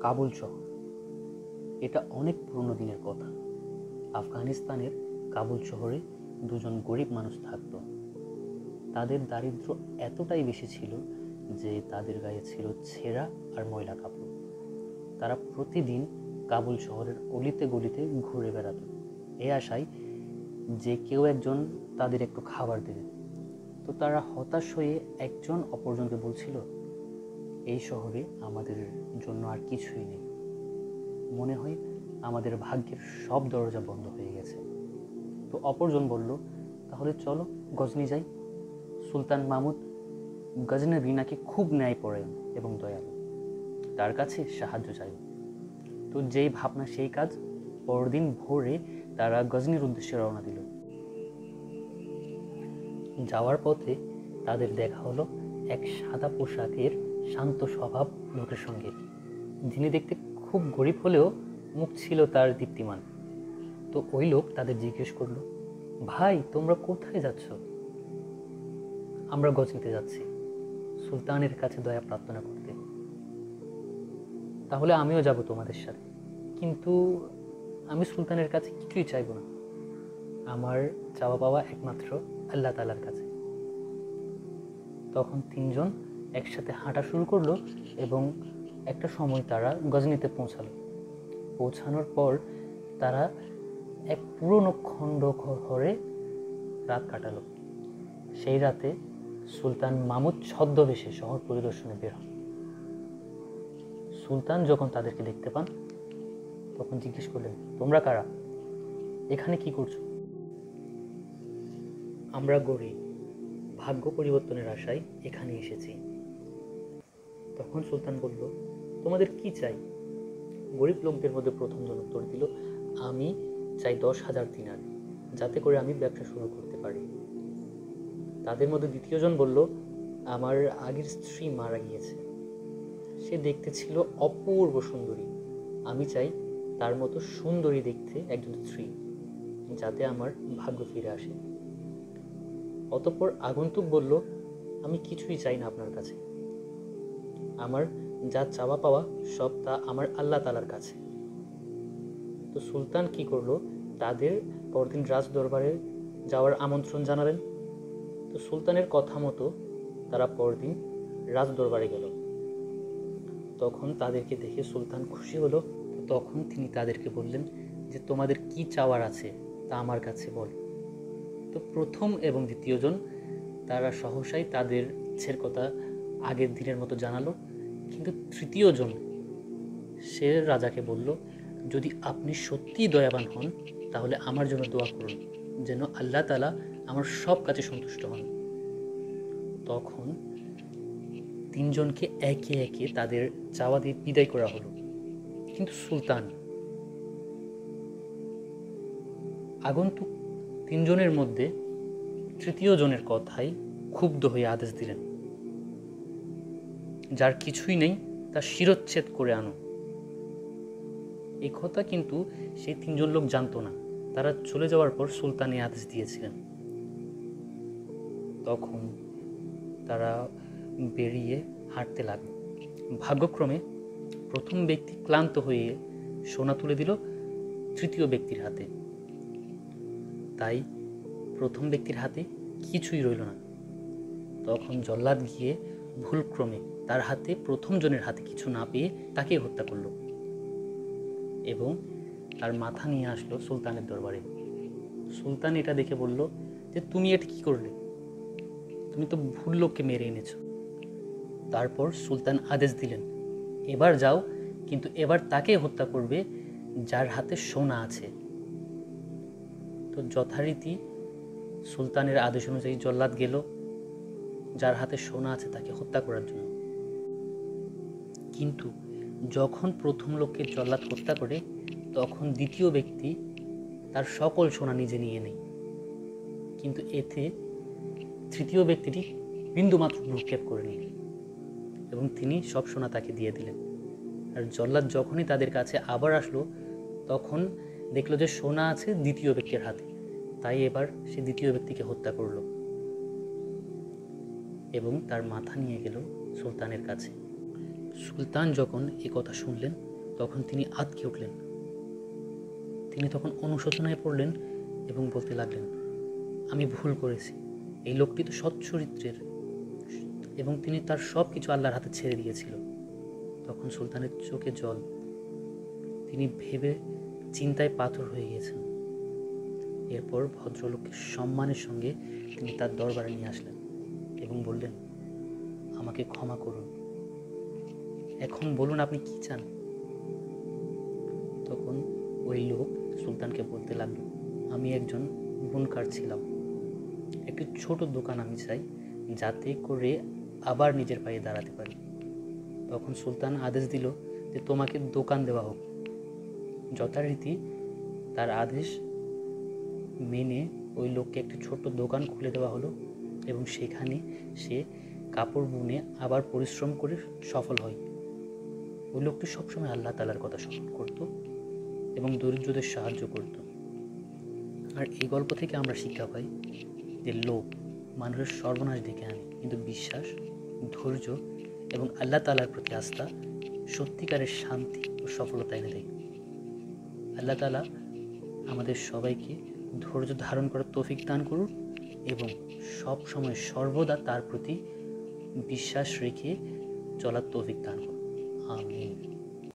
কাবুল শহর। এটা অনেক পুরনো দিনের কথা। আফগানিস্তানের কাবুল শহরে দুজন গরিব মানুষ থাকত। তাদের দারিদ্র্য এতটাই বেশি ছিল যে তাদের গায়ে ছিল ছেঁড়া আর ময়লা কাপড়। তারা প্রতিদিন কাবুল শহরের অলিতে গলিতে ঘুরে বেড়াত এই আশায় যে কেউ একজন তাদের একটু খাবার দেবে। তো তারা হতাশ হয়ে একজন অপরজনকে বলছিল, এই শহরে আমাদের জন্য আর কিছুই নেই, মনে হয় আমাদের ভাগ্যের সব দরজা বন্ধ হয়ে গেছে। তো অপরজন বলল, তাহলে চলো গজনি যাই। সুলতান মাহমুদ গজনবী নাকি খুব ন্যায়পরায়ণ এবং দয়ালু, তার কাছে সাহায্য চাইব। তো যেই ভাবনা সেই কাজ। পরদিন ভোরে তারা গজনির উদ্দেশ্যে রওনা দিল। যাওয়ার পথে তাদের দেখা হলো এক সাদা পোশাকের শান্ত স্বভাব লোকের সঙ্গে, যিনি দেখতে খুব গরিব হলেও মুখ ছিল তার দীপ্তিমান। তো ওই লোক তাদের জিজ্ঞেস করলো, ভাই তোমরা কোথায় যাচ্ছ? আমরা গজনিতে যাচ্ছি সুলতানের কাছে দয়া প্রার্থনা করতে। তাহলে আমিও যাব তোমাদের সাথে, কিন্তু আমি সুলতানের কাছে কিছুই চাইব না, আমার চাওয়া পাওয়া একমাত্র আল্লাহ তাআলার কাছে। তখন তিনজন একসাথে হাঁটা শুরু করলো এবং একটা সময় তারা গজনিতে পৌঁছানোর পর তারা এক পুরনো খণ্ড ঘরে রাত কাটালো। সেই রাতে সুলতান মাহমুদ ছদ্মবেশে শহর পরিদর্শনে বের হন। সুলতান যখন তাদেরকে দেখতে পান তখন জিজ্ঞেস করলেন, তোমরা কারা? এখানে কি করছো? আমরা গরিব, ভাগ্য পরিবর্তনের আশায় এখানে এসেছি। তখন সুলতান বলল, তোমাদের কি চাই? গরিব লোকদের মধ্যে প্রথম জন উত্তর দিল, আমি চাই 10,000 দিনার, যাতে করে আমি ব্যবসা শুরু করতে পারি। তাদের মধ্যে দ্বিতীয় জন বলল, আমার আগের স্ত্রী মারা গিয়েছে, সে দেখতে ছিল অপূর্ব সুন্দরী, আমি চাই তার মতো সুন্দরী দেখতে একজন স্ত্রী, যাতে আমার ভাগ্য ফিরে আসে। অতঃপর আগন্তুক বলল, আমি কিছুই চাই না আপনার কাছে, আমার যা চাওয়া পাওয়া সব তা আমার আল্লাহ তাআলার কাছে। তো সুলতান কি করলো, তাদের পরদিন রাজ দরবারে যাওয়ার আমন্ত্রণ জানালেন। তো সুলতানের কথা মতো তারা পরদিন রাজ দরবারে গেল। তখন তাদেরকে দেখে সুলতান খুশি হলো। তখন তিনি তাদেরকে বললেন যে তোমাদের কি চাওয়ার আছে তা আমার কাছে বল। তো প্রথম এবং দ্বিতীয় জন তারা সহসাই তাদের ইচ্ছের কথা আগের দিনের মতো জানালো, কিন্তু তৃতীয় জন সে রাজাকে বলল, যদি আপনি সত্যিই দয়াবান হন তাহলে আমার জন্য দোয়া করুন যেন আল্লাহ তাআলা আমার সব কাজে সন্তুষ্ট হন। তখন তিনজনকে একে একে তাদের চাওয়া দিয়ে বিদায় করা হলো, কিন্তু সুলতান আগন্তুক তিনজনের মধ্যে তৃতীয় জনের কথায় ক্ষুব্ধ হয়ে আদেশ দিলেন, যার কিছুই নেই তার শিরচ্ছেদ করে আনো। এই কথা কিন্তু সেই তিনজন লোক জানতো না। তারা চলে যাওয়ার পর সুলতান এই আদেশ দিয়েছিলেন। তখন তারা বেরিয়ে হাঁটতে লাগলো। ভাগ্যক্রমে প্রথম ব্যক্তি ক্লান্ত হয়ে সোনা তুলে দিল তৃতীয় ব্যক্তির হাতে। তাই প্রথম ব্যক্তির হাতে কিছুই রইল না। তখন জল্লাদ গিয়ে ভুলক্রমে তার হাতে প্রথম জনের হাতে কিছু না পেয়ে তাকে হত্যা করল এবং তার মাথা নিয়ে আসলো সুলতানের দরবারে। সুলতান এটা দেখে বলল যে তুমি এটা কি করলে? তুমি তো ভুল লোককে মেরে এনেছো। তারপর সুলতান আদেশ দিলেন, এবার যাও, কিন্তু এবার তাকে হত্যা করবে যার হাতে সোনা আছে। তো যথারীতি সুলতানের আদেশ অনুযায়ী জল্লাদ গেল যার হাতে সোনা আছে তাকে হত্যা করার জন্য। কিন্তু যখন প্রথম লোককে জল্লাদ হত্যা করে তখন দ্বিতীয় ব্যক্তি তার সকল সোনা নিজে নিয়ে নেয়, কিন্তু এতে তৃতীয় ব্যক্তিটি বিন্দুমাত্র ভ্রুক্ষেপ করেনি এবং তিনি সব সোনা তাকে দিয়ে দিলেন। আর জল্লাদ যখনই তাদের কাছে আবার আসলো তখন দেখলো যে সোনা আছে দ্বিতীয় ব্যক্তির হাতে, তাই এবার সে দ্বিতীয় ব্যক্তিকে হত্যা করলো এবং তার মাথা নিয়ে গেল সুলতানের কাছে। সুলতান যখন এ কথা শুনলেন তখন তিনি আঁতকে উঠলেন। তিনি তখন অনুশোচনায় পড়লেন এবং বলতে লাগলেন, আমি ভুল করেছি। এই লোকটি তো সৎ চরিত্রের এবং তিনি তার সব কিছু আল্লাহর হাতে ছেড়ে দিয়েছিল। তখন সুলতানের চোখে জল। তিনি ভেবে চিন্তায় পাথর হয়ে গিয়েছেন। এরপর ভদ্রলোককে সম্মানের সঙ্গে তিনি তার দরবারে নিয়ে আসলেন এবং বললেন, আমাকে ক্ষমা করুন, এখন বলুন আপনি কি চান। তখন ওই লোক সুলতানকে বলতে লাগলো, আমি একজন বুনকার ছিলাম, একটি ছোট দোকান আমি চাই, যাতে করে আবার নিজের পায়ে দাঁড়াতে পারি। তখন সুলতান আদেশ দিল যে তোমাকে দোকান দেওয়া হোক। যথারীতি তার আদেশ মেনে ওই লোককে একটি ছোট্ট দোকান খুলে দেওয়া হলো এবং সেখানে সে কাপড় বুনে আবার পরিশ্রম করে সফল হয়। ওই লোকটি সবসময় আল্লাহ তাআলার কথা স্মরণ করত এবং দরিদ্রদের সাহায্য করত। আর এই গল্প থেকে আমরা শিক্ষা পাই যে লোভ মানুষের সর্বনাশ ডেকে আনে, কিন্তু বিশ্বাস, ধৈর্য এবং আল্লাহ তাআলার প্রতি আস্থা সত্যিকারের শান্তি ও সফলতা এনে দেয়। আল্লাহ তাআলা আমাদের সবাইকে ধৈর্য ধারণ করার তৌফিক দান করুন এবং সব সময় সর্বদা তার প্রতি বিশ্বাস রেখে চলার তৌফিক দান করুন। আমিন।